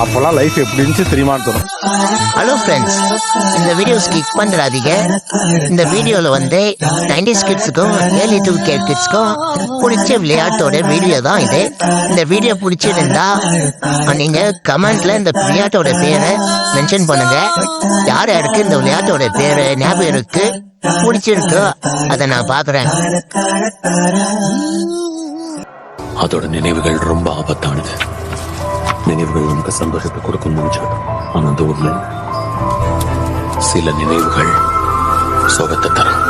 அப்போல்லாம் லைஃப் எப்படி இருந்துச்சு தெரியுமான்னு தோணும். ஹலோ ஃப்ரெண்ட்ஸ், இந்த வீடியோ ஸ்கிப் பண்ணுறாதீங்க. இந்த வீடியோவில் வந்து 90s கிட்ஸுக்கும் ஏர்லி 2K கிட்ஸுக்கும் பிடிச்ச விளையாட்டோட வீடியோ தான் இது. இந்த வீடியோ பிடிச்சிருந்தா நீங்கள் கமெண்ட்ல இந்த விளையாட்டோட பேரை மென்ஷன் பண்ணுங்க. யார் யாருக்கு இந்த விளையாட்டோட பேரை ஞாபகம் இருக்கு பிடிச்சிருக்கோ அதை நான் பார்க்குறேன். அதோட நினைவுகள் ரொம்ப ஆபத்தானது. நினைவுகள் நமக்கு சந்தோஷத்தை கொடுக்க முடிஞ்சது. ஆனா அந்த ஊர்ல சில நினைவுகள் சோகத்தை தரும்.